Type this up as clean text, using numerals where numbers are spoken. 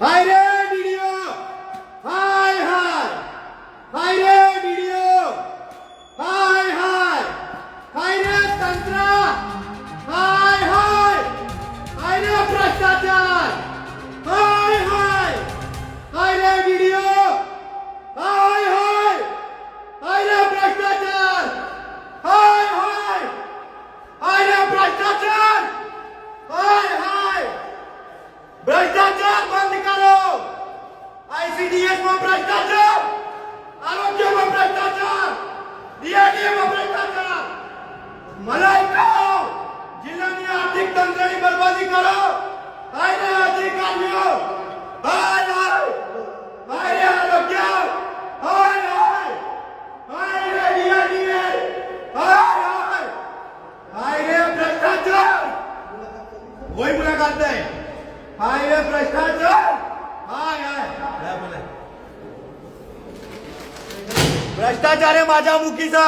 हाय रे video, हाय हाय, हाय रे video, हाय हाय, हाय रे तंत्र, हाय हाय, हाय रे भ्रष्टाचार, हाय हाय, हाय रे video, हाय हाय, हाय रे भ्रष्टाचार, हाय हाय, हाय रे भ्रष्टाचार, हाय हाय, भ्रष्टाचार बंद करो। आईसीडीएस में भ्रष्टाचार, आरोग्य में भ्रष्टाचार, डीआरडीए में भ्रष्टाचार, मलाई खाओ, जिल्ह्यानी आर्थिक तंत्राची बर्बादी करो। हाय रे अधिकारियों, हाय हाय, हाय रे आरोग्य, हाय हाय, हाय रे डीआरडीए, हाय हाय, हाय रे भ्रष्टाचार। वही मुलाकात है। हाय रे भ्रष्टाचार, हाय हाय, भ्रष्टाचार आहे माझ्या मुखीचा।